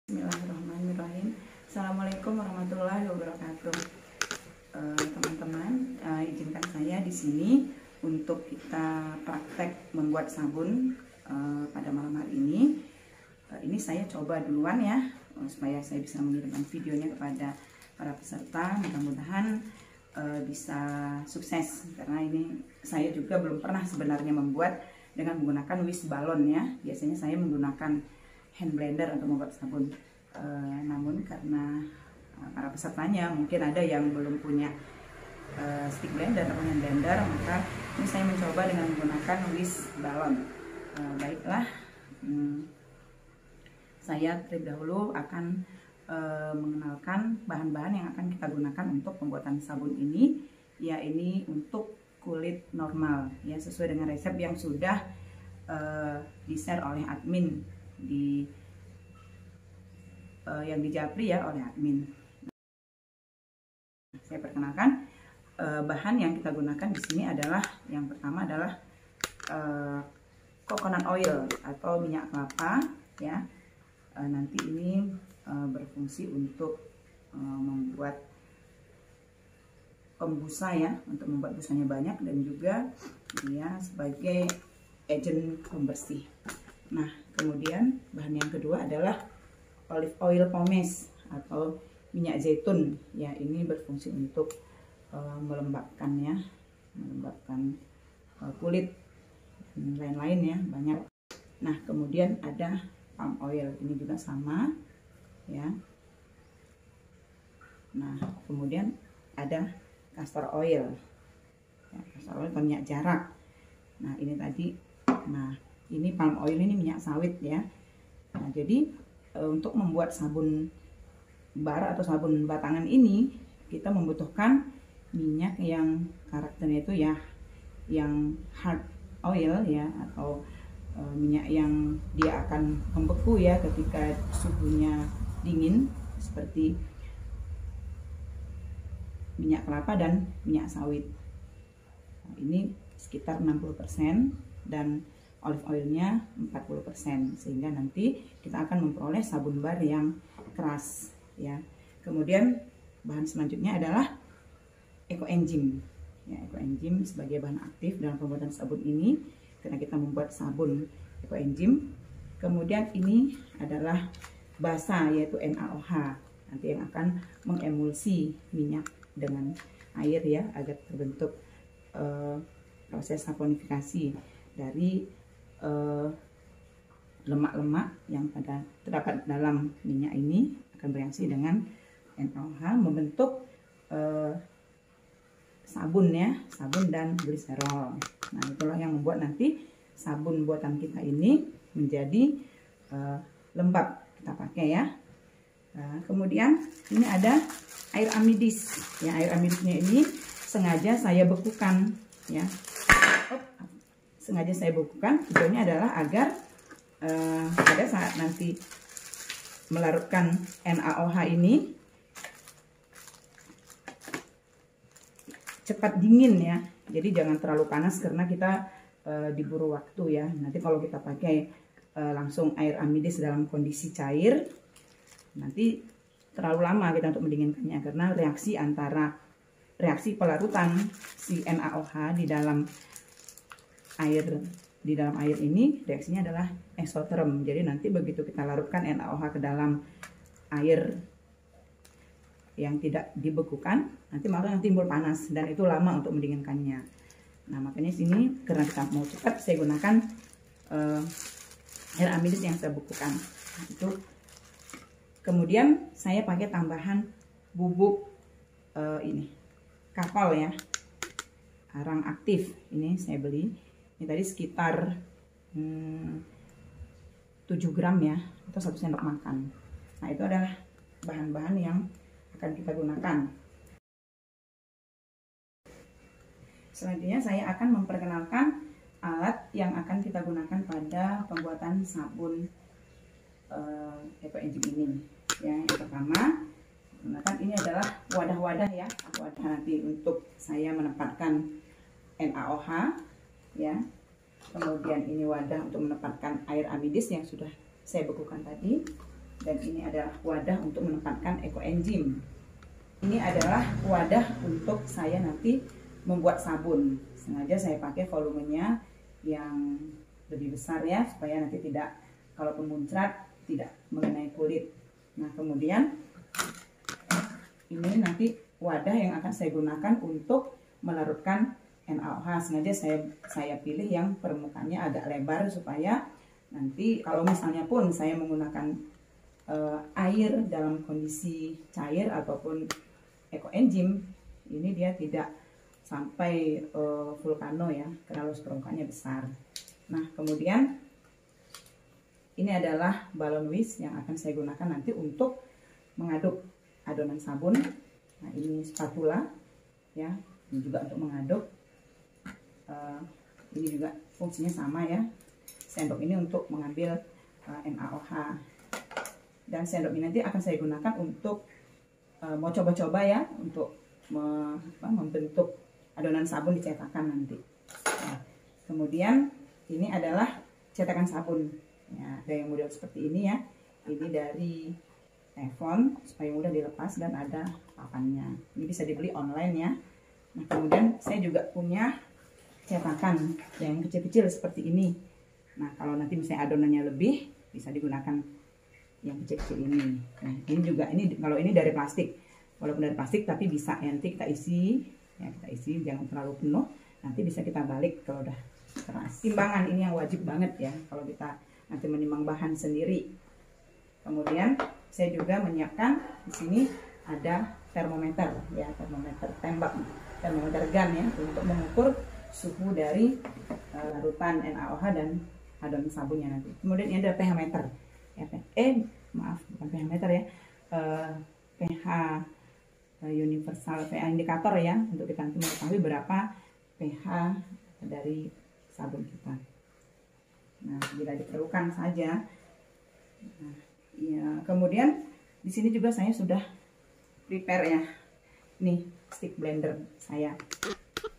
Bismillahirrahmanirrahim. Assalamualaikum warahmatullahi wabarakatuh. Teman-teman, izinkan saya di sini untuk kita praktek membuat sabun pada malam hari ini. Ini saya coba duluan ya, supaya saya bisa mengirimkan videonya kepada para peserta. Mudah-mudahan bisa sukses, karena ini saya juga belum pernah sebenarnya membuat dengan menggunakan whisk balon ya. Biasanya saya menggunakan hand blender untuk membuat sabun, namun karena para pesertanya mungkin ada yang belum punya stick blender atau hand blender, maka ini saya mencoba dengan menggunakan whisk balon. Baiklah, saya terlebih dahulu akan mengenalkan bahan-bahan yang akan kita gunakan untuk pembuatan sabun ini. Ya, ini untuk kulit normal ya, sesuai dengan resep yang sudah di-share oleh admin yang dijapri ya oleh admin. Saya perkenalkan bahan yang kita gunakan di sini adalah, yang pertama adalah coconut oil atau minyak kelapa ya. Nanti ini berfungsi untuk membuat pembusa ya, untuk membuat busanya banyak, dan juga dia sebagai agent pembersih. Nah, kemudian bahan yang kedua adalah olive oil pomace atau minyak zaitun ya. Ini berfungsi untuk melembabkan ya, melembabkan kulit dan lain-lain ya, banyak. Nah, kemudian ada palm oil, ini juga sama ya. Nah, kemudian ada castor oil ya, castor oil atau minyak jarak. Nah, ini tadi, nah ini palm oil, ini minyak sawit ya. Nah, jadi untuk membuat sabun bar atau sabun batangan ini, kita membutuhkan minyak yang karakternya itu ya yang hard oil ya, atau minyak yang dia akan membeku ya ketika suhunya dingin, seperti minyak kelapa dan minyak sawit. Nah, ini sekitar 60% dan olive oilnya 40%, sehingga nanti kita akan memperoleh sabun bar yang keras ya. Kemudian bahan selanjutnya adalah ekoenzim ya. Ekoenzim sebagai bahan aktif dalam pembuatan sabun ini, karena kita membuat sabun ekoenzim. Kemudian ini adalah basa, yaitu NaOH, nanti yang akan mengemulsi minyak dengan air ya, agar terbentuk proses saponifikasi dari lemak-lemak yang terdapat dalam minyak ini, akan bereaksi dengan NaOH membentuk sabun ya, sabun dan gliserol. Nah, itulah yang membuat nanti sabun buatan kita ini menjadi lembab kita pakai ya. Nah, kemudian ini ada air amidis ya. Air amidisnya ini sengaja saya bekukan ya. Sengaja saya bekukan, tujuannya adalah agar pada saat nanti melarutkan NaOH ini cepat dingin ya. Jadi jangan terlalu panas, karena kita diburu waktu ya. Nanti kalau kita pakai langsung air amidis dalam kondisi cair, nanti terlalu lama kita untuk mendinginkannya, karena reaksi pelarutan si NaOH di dalam air ini, reaksinya adalah eksoterm. Jadi nanti begitu kita larutkan NaOH ke dalam air yang tidak dibekukan, nanti malah yang timbul panas, dan itu lama untuk mendinginkannya. Nah, makanya sini karena kita mau cepat, saya gunakan air amidis yang saya bekukan. Nah, itu. Kemudian saya pakai tambahan bubuk ini kapal ya, arang aktif. Ini saya beli. Ini tadi sekitar 7 gram ya, atau 1 sendok makan. Nah, itu adalah bahan-bahan yang akan kita gunakan. Selanjutnya saya akan memperkenalkan alat yang akan kita gunakan pada pembuatan sabun ekoenzim ini ya. Yang pertama, gunakan ini adalah wadah-wadah ya, wadah nanti untuk saya menempatkan NaOH ya. Kemudian ini wadah untuk menempatkan air amidis yang sudah saya bekukan tadi. Dan ini adalah wadah untuk menempatkan ekoenzim. Ini adalah wadah untuk saya nanti membuat sabun. Sengaja saya pakai volumenya yang lebih besar ya, supaya nanti tidak, kalaupun muncrat, tidak mengenai kulit. Nah, kemudian ini nanti wadah yang akan saya gunakan untuk melarutkan NaOH. Sengaja saya pilih yang permukaannya agak lebar, supaya nanti kalau misalnya pun saya menggunakan air dalam kondisi cair ataupun ekoenzim, ini dia tidak sampai vulkano ya, karena luas permukaannya besar. Nah, kemudian ini adalah balon whisk yang akan saya gunakan nanti untuk mengaduk adonan sabun. Nah, ini spatula ya, ini juga untuk mengaduk. Ini juga fungsinya sama ya. Sendok ini untuk mengambil NaOH. Dan sendok ini nanti akan saya gunakan untuk mau coba-coba ya, untuk membentuk adonan sabun di cetakan nanti. Nah, kemudian ini adalah cetakan sabun ya, ada yang model seperti ini ya. Ini dari teflon supaya mudah dilepas dan ada papannya. Ini bisa dibeli online ya. Nah, kemudian saya juga punya cetakan yang kecil-kecil seperti ini. Nah, kalau nanti misalnya adonannya lebih, bisa digunakan yang kecil-kecil ini. Nah, ini juga, ini kalau ini dari plastik, walaupun dari plastik tapi bisa ya, nanti kita isi ya, kita isi jangan terlalu penuh, nanti bisa kita balik kalau udah keras. Timbangan ini yang wajib banget ya kalau kita nanti menimbang bahan sendiri. Kemudian saya juga menyiapkan di sini ada termometer ya, termometer tembak, termometer gun ya, untuk mengukur suhu dari larutan NaOH dan adonan sabunnya nanti. Kemudian ini ada pH meter ya, maaf bukan pH meter ya, pH universal, pH indikator ya, untuk kita nanti mengetahui berapa pH dari sabun kita. Nah, bila diperlukan saja. Nah, ya, kemudian di sini juga saya sudah prepare ya, nih stick blender saya.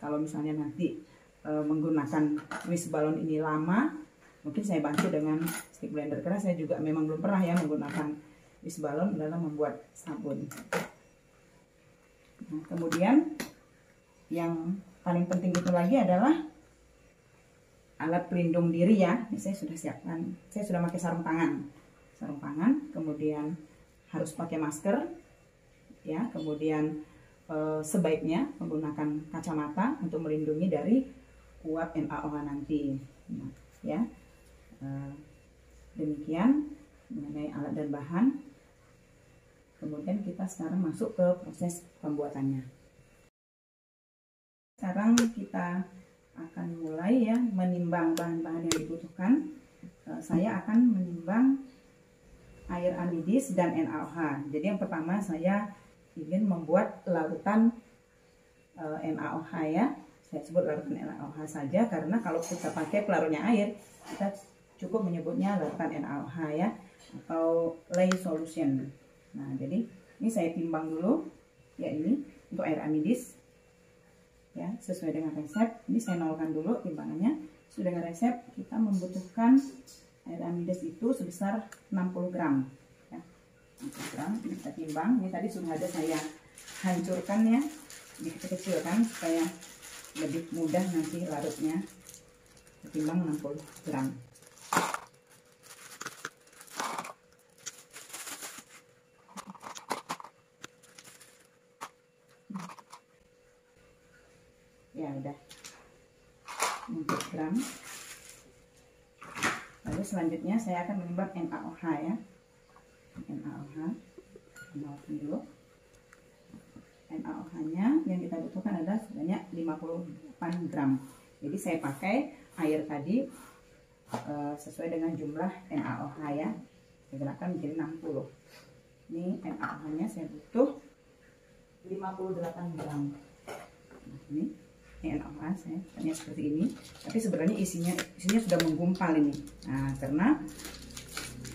Kalau misalnya nanti menggunakan whisk balon ini lama, mungkin saya bantu dengan stick blender, karena saya juga memang belum pernah ya menggunakan whisk balon dalam membuat sabun. Nah, kemudian yang paling penting itu lagi adalah alat pelindung diri ya. Ini saya sudah siapkan, saya sudah pakai sarung tangan, kemudian harus pakai masker ya, kemudian sebaiknya menggunakan kacamata untuk melindungi dari uap NaOH nanti. Nah, ya, demikian mengenai alat dan bahan. Kemudian kita sekarang masuk ke proses pembuatannya. Sekarang kita akan mulai ya menimbang bahan-bahan yang dibutuhkan. Saya akan menimbang air amidis dan NaOH. Jadi yang pertama saya ingin membuat larutan NaOH ya. Saya sebut larutan NaOH saja karena kalau kita pakai pelarutnya air, kita cukup menyebutnya larutan NaOH ya, atau lay solution. Nah, jadi ini saya timbang dulu ya, ini untuk air amidis ya, sesuai dengan resep. Ini saya nolkan dulu timbangannya. Sesuai dengan resep kita membutuhkan air amidis itu sebesar 60 gram ya. 60 gram ini kita timbang. Ini tadi sudah ada saya hancurkan ya, dikecil-kecil kan supaya lebih mudah nanti larutnya. Timbang 60 gram. Ya udah 60 gram. Lalu selanjutnya saya akan menimbang NaOH ya. NaOH dulu. NaOH nya yang kita butuhkan adalah sebanyak 58 gram. Jadi saya pakai air tadi sesuai dengan jumlah NaOH ya. Saya gerakan menjadi 60. Ini NaOH nya saya butuh 58 gram. Nah, ini NaOH saya hanya seperti ini, tapi sebenarnya isinya sudah menggumpal ini. Nah, karena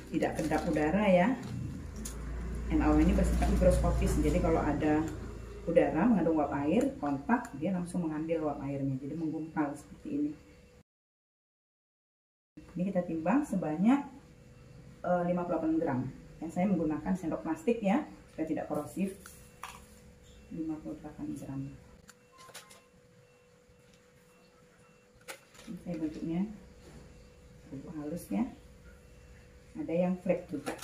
tidak kedap udara ya, NaOH ini bersifat higroskopis, jadi kalau ada udara mengandung uap air, kontak dia langsung mengambil uap airnya, jadi menggumpal seperti ini. Ini kita timbang sebanyak 58 gram Ya, saya menggunakan sendok plastik ya, supaya tidak korosif. 58 gram. Ini saya bentuknya bubuk halus ya. Ada yang flat juga.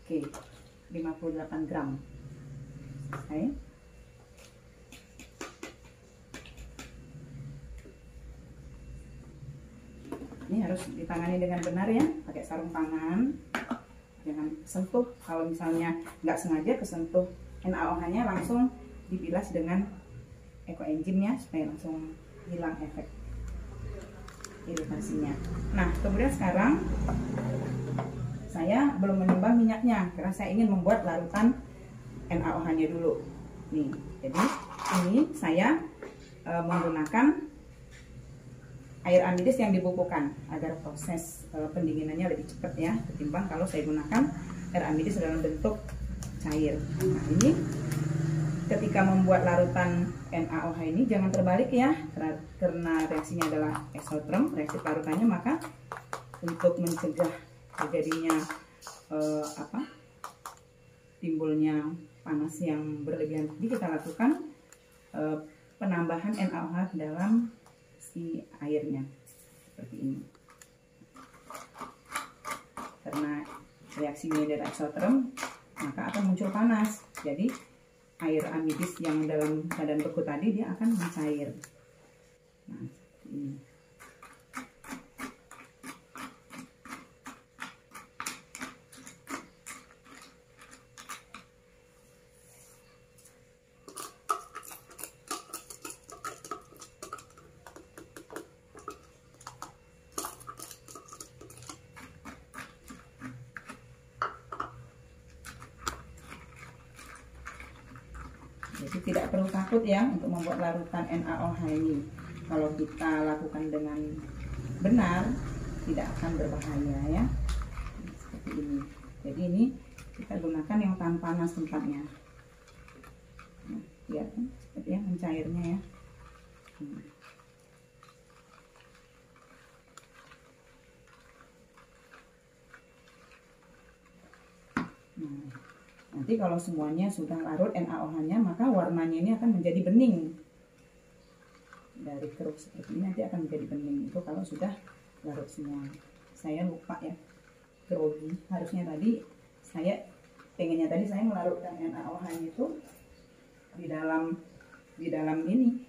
Oke, 58 gram. Selesai. Ini harus ditangani dengan benar ya, pakai sarung tangan. Jangan sentuh, kalau misalnya nggak sengaja kesentuh NaOH-nya, langsung dibilas dengan ekoenzimnya supaya langsung hilang efek iritasinya. Nah, kemudian sekarang saya belum menimbang minyaknya karena saya ingin membuat larutan NaOH-nya dulu. Nih, jadi ini saya menggunakan air amidis yang dibubukkan agar proses pendinginannya lebih cepat ya, ketimbang kalau saya gunakan air amidis dalam bentuk cair. Nah, ini ketika membuat larutan NaOH ini jangan terbalik ya, karena reaksinya adalah exotherm, reaksi larutannya, maka untuk mencegah terjadinya timbulnya panas yang berlebihan tadi, kita lakukan penambahan NaOH dalam si airnya seperti ini. Karena reaksinya adalah exotherm, maka akan muncul panas. Jadi air amidis yang dalam keadaan beku tadi dia akan mencair. Nah, seperti ini. Jadi tidak perlu takut ya untuk membuat larutan NaOH ini. Kalau kita lakukan dengan benar, tidak akan berbahaya ya. Seperti ini. Jadi ini kita gunakan yang tahan panas tempatnya. Nah, lihat kan, seperti ya mencairnya ya. Nah, nanti kalau semuanya sudah larut NaOH-nya, maka warnanya ini akan menjadi bening. Dari keruh seperti ini nanti akan menjadi bening. Itu kalau sudah larut semua. Saya lupa ya, grogi. Harusnya tadi saya pengennya tadi saya melarutkan NaOH-nya itu di dalam ini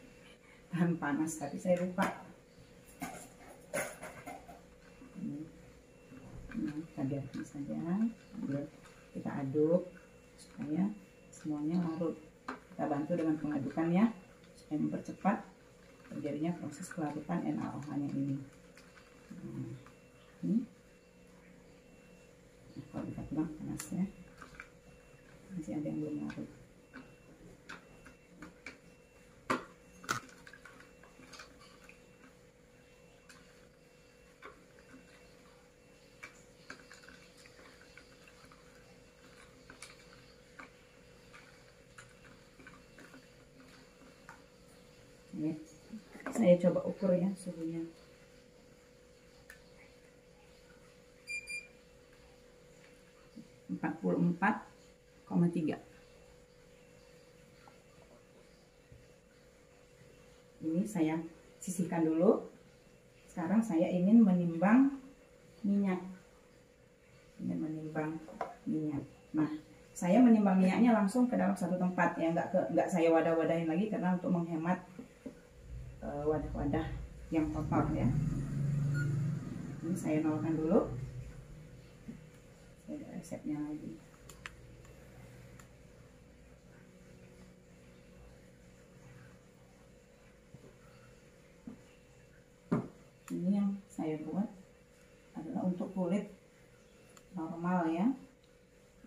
tahan panas, tapi saya lupa. Nah, kita biarkan saja. Kita aduk supaya semuanya larut. Kita bantu dengan pengadukan ya, supaya mempercepat terjadinya proses kelarutan NaOH-nya ini. Nah, ini. Nah, kalau kita kurang panasnya, masih ada yang belum larut. Ya, saya coba ukur ya suhunya. Empat puluh 44,3. Ini saya sisihkan dulu. Sekarang saya ingin menimbang minyak. Nah, saya menimbang minyaknya langsung ke dalam satu tempat ya, nggak saya wadah-wadahin lagi karena untuk menghemat wadah-wadah yang kotor ya. Ini saya nolkan dulu. Saya ada resepnya lagi. Ini yang saya buat adalah untuk kulit normal ya.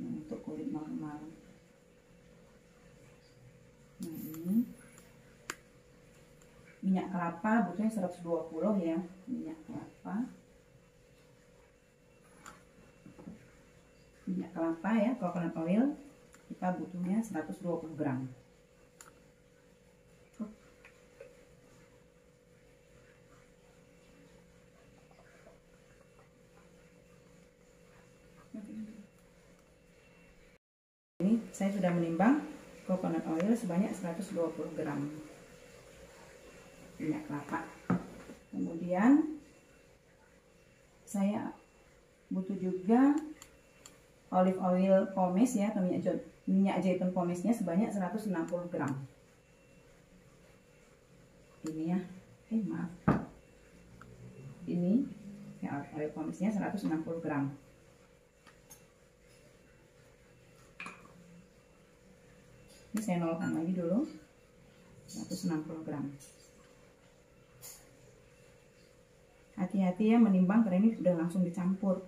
Untuk kulit normal. Nah, ini minyak kelapa butuhnya 120 ya, minyak kelapa. Minyak kelapa ya, coconut oil kita butuhnya 120 gram. saya sudah menimbang coconut oil sebanyak 120 gram minyak kelapa. Kemudian saya butuh juga olive oil pomace ya, atau minyak zaitun pomace-nya sebanyak 160 gram. Ini ya, maaf. Ini ya, olive oil pomace-nya 160 gram. Ini saya nolkan lagi dulu, 160 gram. Hati-hati ya menimbang karena ini sudah langsung dicampur.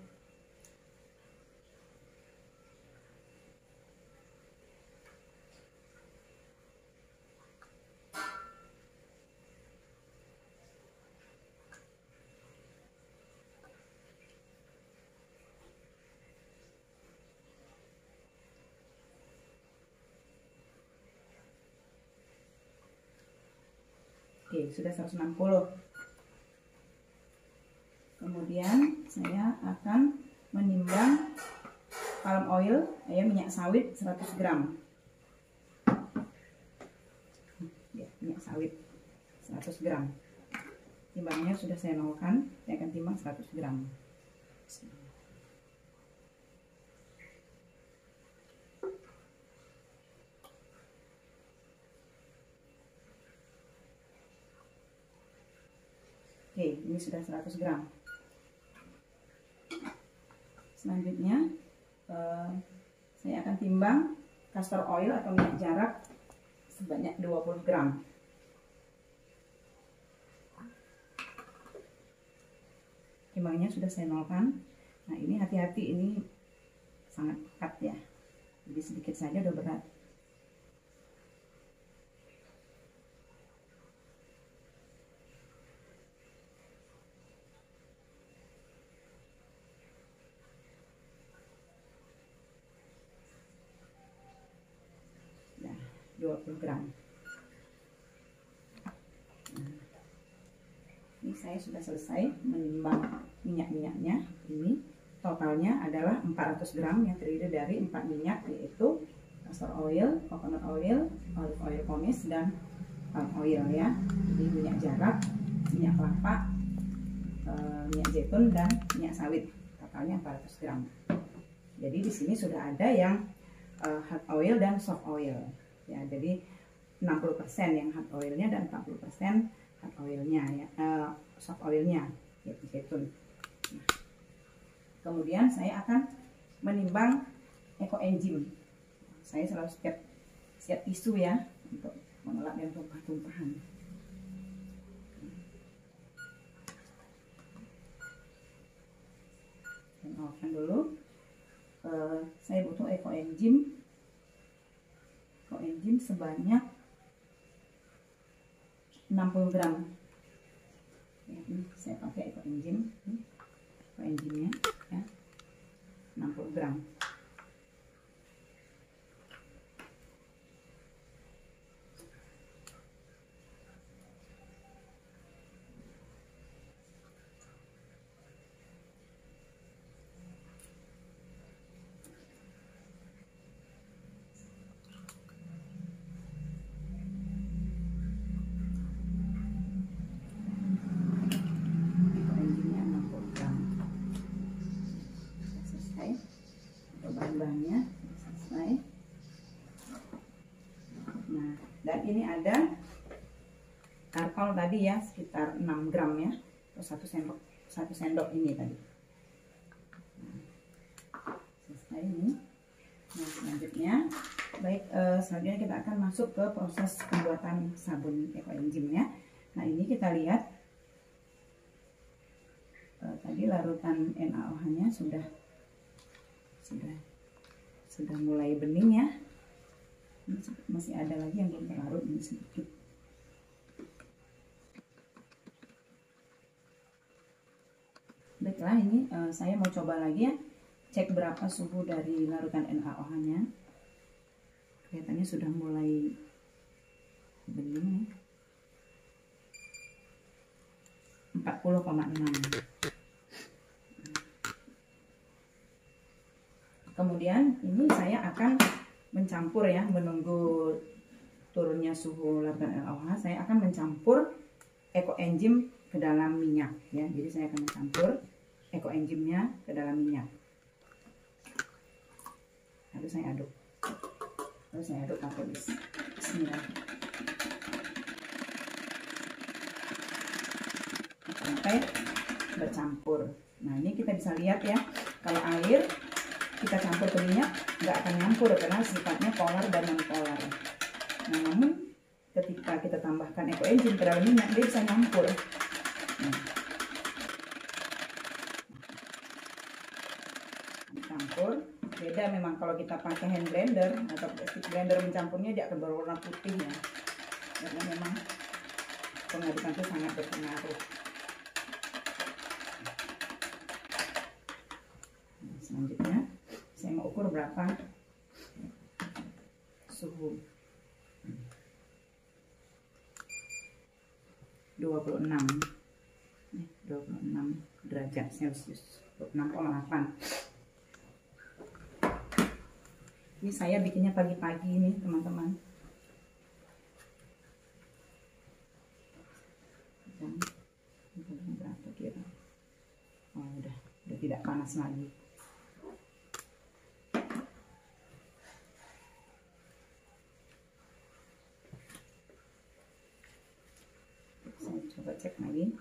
Oke, sudah 160. Kemudian saya akan menimbang palm oil, ya, minyak sawit 100 gram. Ya, minyak sawit 100 gram. Timbangnya sudah saya nolkan, saya akan timbang 100 gram. Oke, ini sudah 100 gram. Selanjutnya saya akan timbang castor oil atau minyak jarak sebanyak 20 gram. Timbangnya sudah saya nolkan. Nah, ini hati-hati, ini sangat pekat ya, jadi sedikit saja udah berat. Nah, 20 gram. Nah, ini saya sudah selesai menimbang minyak-minyaknya. Ini totalnya adalah 400 gram yang terdiri dari 4 minyak, yaitu castor oil, coconut oil, olive oil pomace, dan palm oil ya. Jadi minyak jarak, minyak kelapa, minyak zaitun, dan minyak sawit. Totalnya 400 gram. Jadi di sini sudah ada yang hard oil dan soft oil. Ya, jadi 60% yang hard oilnya dan 40% hard oilnya ya, soft oilnya, yaitu zaitun. Nah, kemudian saya akan menimbang ekoenzim. Saya selalu siap tisu ya untuk mengelak dan tumpah-tumpahan. Saya dulu. Saya butuh ekoenzim sebanyak 60 gram. Ya, ini saya pakai ekoenzimnya ya, 60 gram. Bahannya selesai. Nah, dan ini ada karkol tadi ya, sekitar 6 gram ya, atau 1 sendok ini tadi. Nah, selesai ini. Nah, selanjutnya selanjutnya kita akan masuk ke proses pembuatan sabun ekoenzimnya. Nah, ini kita lihat tadi larutan NaOH-nya sudah mulai bening ya. Masih ada lagi yang belum terlarut, ini sedikit. Baiklah, ini saya mau coba lagi ya, cek berapa suhu dari larutan NaOH-nya. Kelihatannya sudah mulai bening ya. 40,6. Kemudian ini saya akan mencampur ya, menunggu turunnya suhu larutan NaOH, saya akan mencampur ekoenzim ke dalam minyak ya. Jadi saya akan mencampur ekoenzimnya ke dalam minyak. Lalu saya aduk. Pakai bismillah. Sampai bercampur. Nah, ini kita bisa lihat ya, kalau air kita campur ke minyak nggak akan nyampur karena sifatnya polar dan non polar. Nah, namun ketika kita tambahkan ekoenzim ke dalam minyak, dia bisa nyampur. Nah, campur. Beda memang kalau kita pakai hand blender atau stick blender mencampurnya, dia akan berwarna putih ya. Karena memang pengadukan itu sangat berpengaruh. Nah, selanjutnya saya mau ukur berapa suhu. 26 derajat Celcius, 26,8. Ini saya bikinnya pagi-pagi nih teman-teman. Berapa kira? Oh, udah tidak panas lagi. Saya coba cek lagi.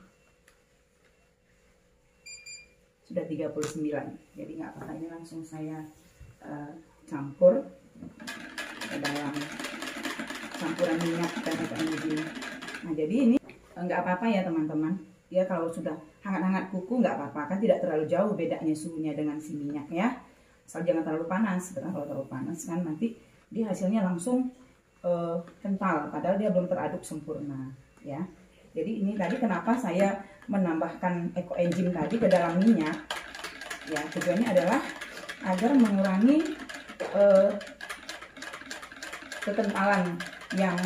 Sudah 39. Jadi nggak apa-apa, ini langsung saya campur ke dalam campuran minyak dan ekoenzim. Nah, jadi ini nggak apa-apa ya teman-teman. Ya kalau sudah hangat-hangat kuku nggak apa-apa, kan tidak terlalu jauh bedanya suhunya dengan si minyak ya. Asal jangan terlalu panas, karena kalau terlalu panas kan nanti dia hasilnya langsung kental, padahal dia belum teraduk sempurna ya. Jadi ini tadi kenapa saya menambahkan ekoenzim tadi ke dalam minyak ya, tujuannya adalah agar mengurangi kekentalan yang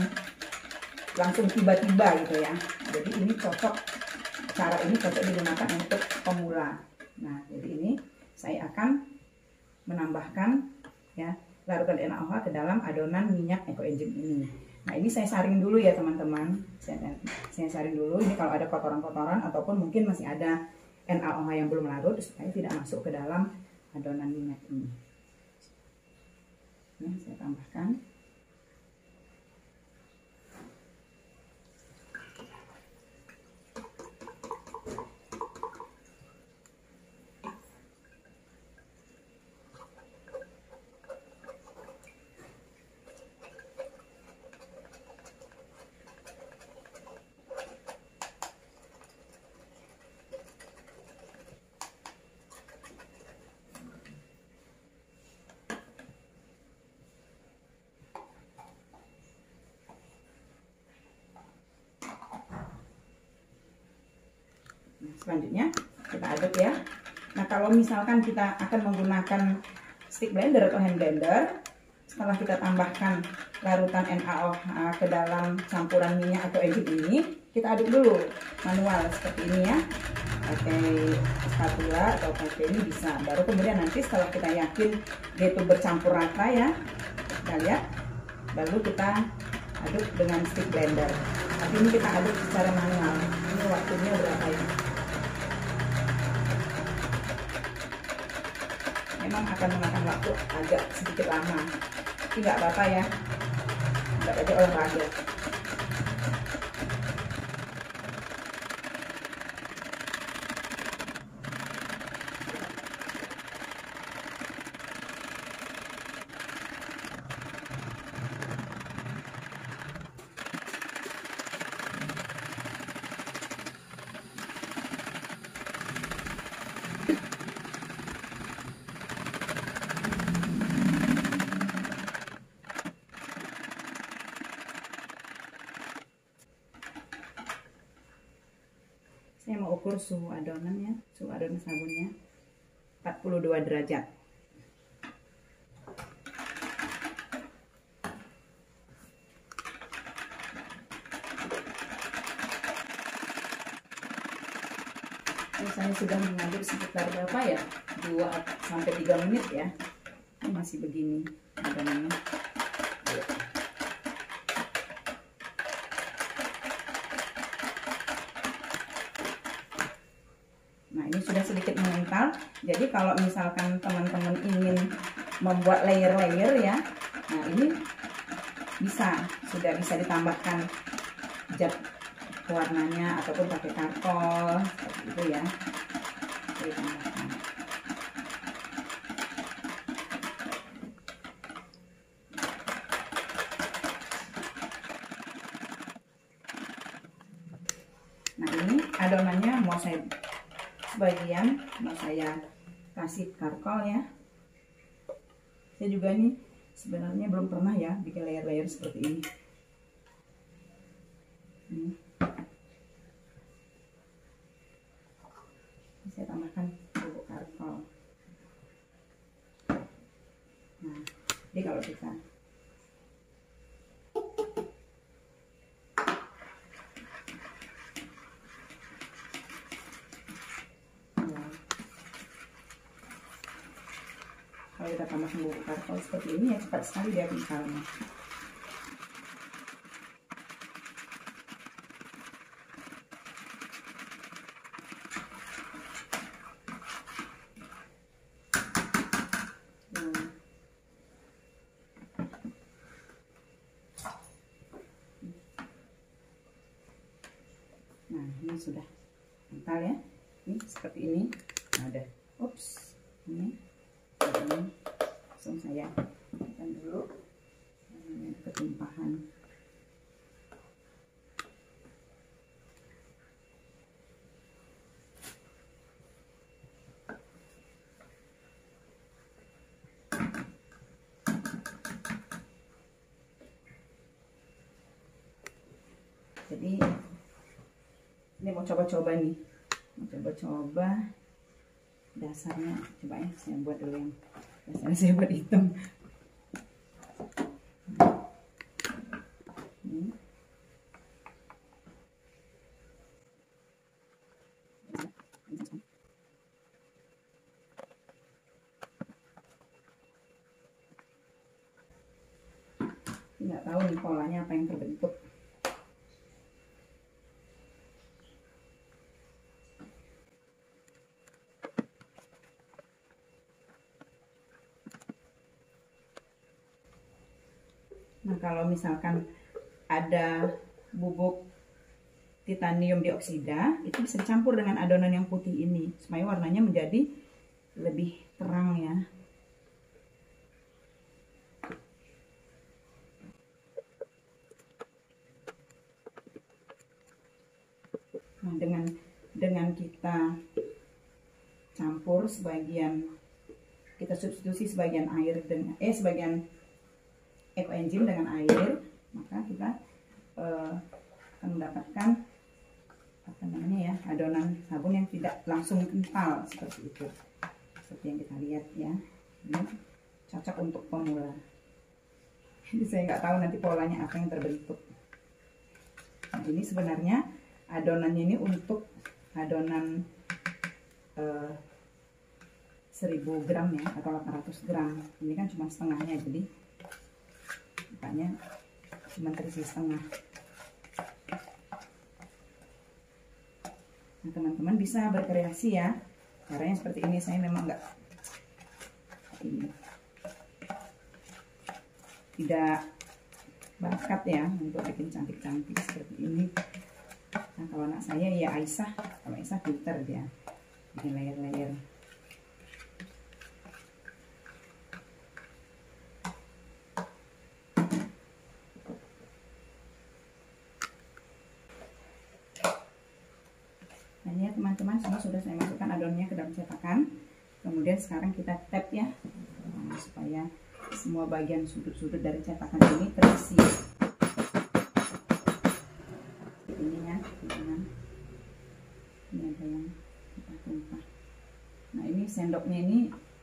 langsung tiba-tiba gitu ya. Jadi ini cocok, cara ini cocok digunakan untuk pemula. Nah, jadi ini saya akan menambahkan ya larutan NaOH ke dalam adonan minyak ekoenzim ini. Nah, ini saya saring dulu ya teman-teman. Saya saring dulu. Ini kalau ada kotoran-kotoran ataupun mungkin masih ada NaOH yang belum larut, supaya tidak masuk ke dalam adonan minyak ini. Nah, saya tambahkan. Selanjutnya kita aduk ya. Nah, kalau misalkan kita akan menggunakan stick blender atau hand blender, setelah kita tambahkan larutan NaOH ke dalam campuran minyak atau enzim ini, kita aduk dulu manual seperti ini ya, pakai spatula atau pakai ini bisa. Baru kemudian nanti setelah kita yakin dia itu bercampur rata ya, kita lihat, baru kita aduk dengan stick blender. Tapi ini kita aduk secara manual. Ini waktunya berapa ya? Memang akan memakan waktu agak sedikit lama, tapi nggak apa-apa ya, nggak aja olahraga. Saya mau ukur suhu adonan ya, suhu adonan sabunnya 42 derajat. Saya sudah mengaduk sekitar berapa ya, 2 sampai 3 menit ya. Ini masih begini adonannya. sudah sedikit mengental. Jadi kalau misalkan teman-teman ingin membuat layer-layer ya, nah ini sudah bisa ditambahkan cat warnanya ataupun pakai karkol seperti itu ya. Ditambahkan. Nah ini adonannya mau saya kasih karkol ya. Saya juga nih sebenarnya belum pernah ya bikin layer-layer seperti ini. Saya tambahkan bubuk karkol. Nah, jadi kalau kita tambahkan bubuk karkol seperti ini ya, cepat sekali dia kentalnya. Nah ini sudah kental ya, ini seperti ini. Nah, ada ini langsung saya tekan dulu ketumpahan. Jadi ini mau coba-coba nih, dasarnya. Coba ya, saya buat dulu yang dasarnya, saya buat hitam. Nggak tahu nih polanya apa yang terbentuk. Nah kalau misalkan ada bubuk titanium dioksida, itu bisa dicampur dengan adonan yang putih ini supaya warnanya menjadi lebih terang ya. Nah dengan kita campur kita substitusi sebagian air dengan sebagian ekoenzim dengan air, maka kita akan mendapatkan adonan sabun yang tidak langsung kental seperti itu, seperti yang kita lihat ya. Ini cocok untuk pemula. Jadi saya nggak tahu nanti polanya apa yang terbentuk. Nah ini sebenarnya adonannya ini untuk adonan 1000 gram ya, atau 800 gram. Ini kan cuma setengahnya, jadi makanya cuma terisi setengah. Nah teman-teman bisa berkreasi ya, caranya seperti ini. Saya memang tidak bakat ya untuk bikin cantik-cantik seperti ini. Nah kalau anak saya ya Aisyah, kalau Aisyah pinter dia bikin layer-layer. Nah ini ya teman-teman, semua sudah saya masukkan adonannya ke dalam cetakan. Kemudian sekarang kita tap ya, supaya semua bagian sudut-sudut dari cetakan ini terisi. Ini ya, ini ada yang tumpah. Nah ini sendoknya ini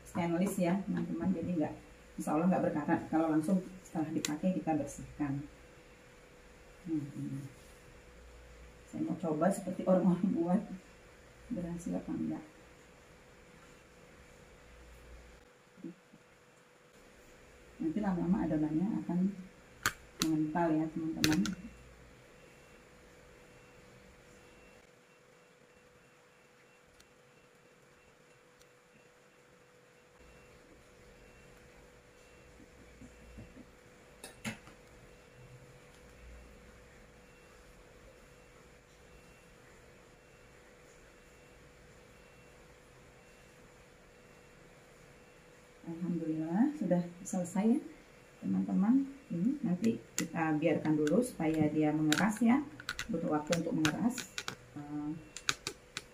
stainless ya teman-teman, jadi insya Allah nggak berkarat kalau langsung setelah dipakai kita bersihkan. Saya mau coba seperti orang-orang buat, berhasil apa enggak. Nanti lama-lama adonannya akan mengental ya teman-teman. sudah selesai ya teman-teman. Ini nanti kita biarkan dulu supaya dia mengeras ya, butuh waktu untuk mengeras.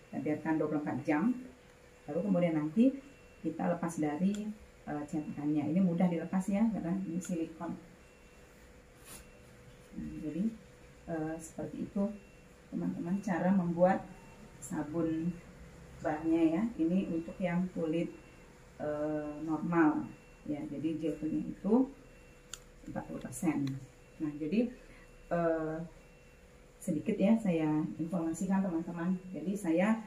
Kita biarkan 24 jam, baru kemudian nanti kita lepas dari cetakannya. Ini mudah dilepas ya karena ini silikon. Nah, jadi seperti itu teman-teman cara membuat sabun barnya ya. Ini untuk yang kulit normal ya, jadi jelnya itu 40%. Nah, jadi sedikit ya saya informasikan teman-teman. Jadi saya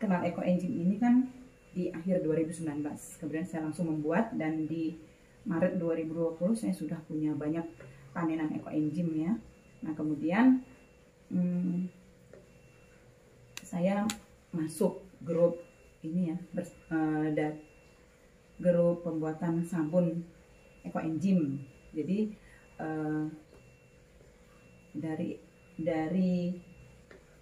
kenal EcoEnzyme ini kan di akhir 2019, kemudian saya langsung membuat, dan di Maret 2020 saya sudah punya banyak panenan EcoEnzyme ya. Nah, kemudian saya masuk grup ini ya, grup pembuatan sabun EcoEnzyme. Jadi dari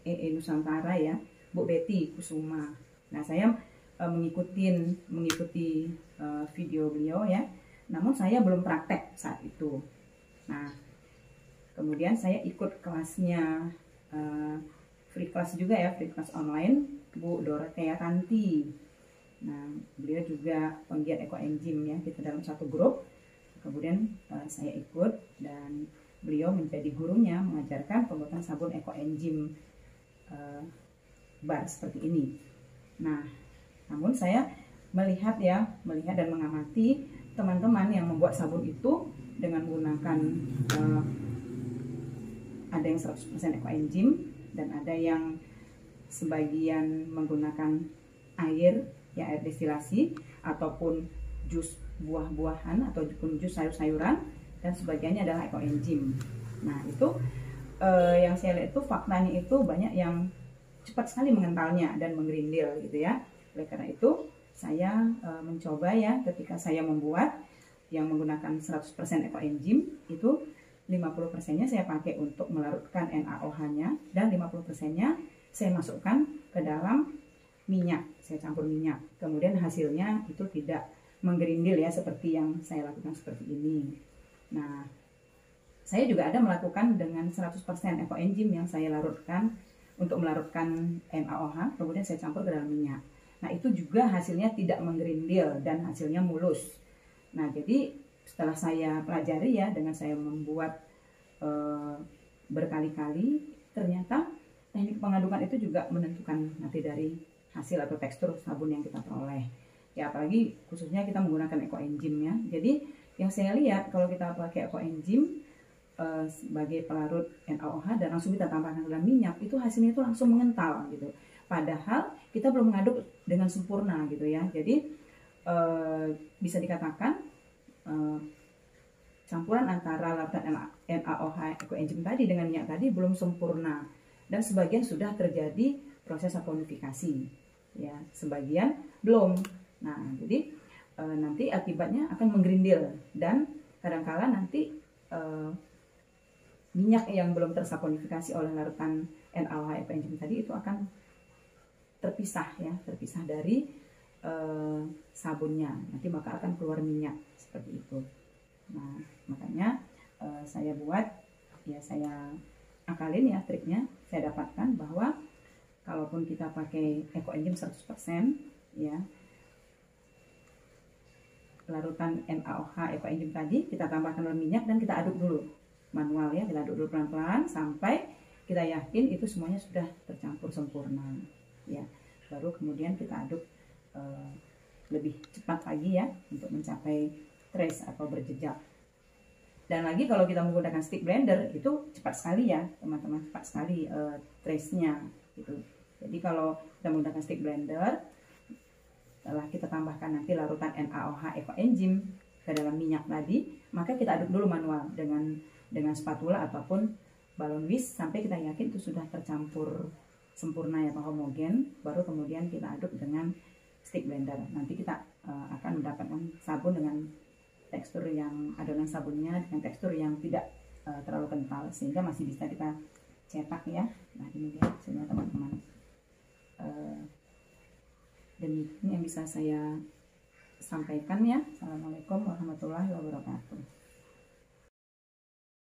EE Nusantara ya, Bu Betty Kusuma. Nah, saya mengikuti video beliau ya, namun saya belum praktek saat itu. Nah, kemudian saya ikut kelasnya, free class juga ya, free class online Bu Dorothea Tanti. Nah, beliau juga penggiat EcoEnzyme ya, kita dalam satu grup. Kemudian saya ikut dan beliau menjadi gurunya, mengajarkan pembuatan sabun EcoEnzyme bar seperti ini. Nah, namun saya melihat dan mengamati teman-teman yang membuat sabun itu dengan menggunakan ada yang 100% EcoEnzyme dan ada yang sebagian menggunakan air ya, air destilasi ataupun jus buah-buahan ataupun jus sayur-sayuran, dan sebagiannya adalah EcoEnzyme. Nah, itu yang saya lihat itu faktanya itu banyak yang cepat sekali mengentalnya dan menggerindil gitu ya. Oleh karena itu saya mencoba ya, ketika saya membuat yang menggunakan 100% EcoEnzyme itu 50%-nya saya pakai untuk melarutkan NaOH-nya, dan 50%-nya saya masukkan ke dalam minyak, saya campur minyak. Kemudian hasilnya itu tidak menggerindil ya, seperti yang saya lakukan seperti ini. Nah, saya juga ada melakukan dengan 100% EcoEnzyme yang saya larutkan untuk melarutkan NaOH, kemudian saya campur ke dalam minyak. Nah, itu juga hasilnya tidak menggerindil dan hasilnya mulus. Nah, jadi setelah saya pelajari ya, dengan saya membuat berkali-kali, ternyata teknik pengadukan itu juga menentukan nanti dari hasil atau tekstur sabun yang kita peroleh. Ya, apalagi khususnya kita menggunakan EcoEnzyme ya. Jadi yang saya lihat kalau kita pakai EcoEnzyme sebagai pelarut NaOH dan langsung kita tambahkan ke dalam minyak, itu hasilnya itu langsung mengental gitu. Padahal kita belum mengaduk dengan sempurna gitu ya. Jadi bisa dikatakan campuran antara larutan NaOH EcoEnzyme tadi dengan minyak tadi belum sempurna, dan sebagian sudah terjadi proses saponifikasi ya, sebagian belum. Nah, jadi nanti akibatnya akan menggerindil, dan kadangkala nanti minyak yang belum tersaponifikasi oleh larutan NaOH EcoEnzyme tadi itu akan terpisah dari sabunnya, nanti maka akan keluar minyak seperti itu. Nah, makanya saya buat ya, saya akalin ya, triknya saya dapatkan bahwa kalaupun kita pakai EcoEnzyme 100% ya, larutan NaOH EcoEnzyme tadi kita tambahkan dalam minyak dan kita aduk dulu manual ya, kita aduk dulu pelan-pelan sampai kita yakin itu semuanya sudah tercampur sempurna ya, baru kemudian kita aduk lebih cepat lagi ya untuk mencapai trace atau berjejak. Dan lagi kalau kita menggunakan stick blender itu cepat sekali ya teman-teman, cepat sekali trace-nya gitu. Jadi kalau kita menggunakan stick blender, setelah kita tambahkan nanti larutan NaOH EcoEnzyme ke dalam minyak tadi, maka kita aduk dulu manual dengan spatula ataupun balon whisk sampai kita yakin itu sudah tercampur sempurna ya, atau homogen, baru kemudian kita aduk dengan stick blender. Nanti kita akan mendapatkan sabun dengan tekstur yang, adonan sabunnya dengan tekstur yang tidak terlalu kental, sehingga masih bisa kita cetak ya. Nah, ini dia hasilnya teman-teman. Dan ini yang bisa saya sampaikan ya. Assalamualaikum warahmatullahi wabarakatuh.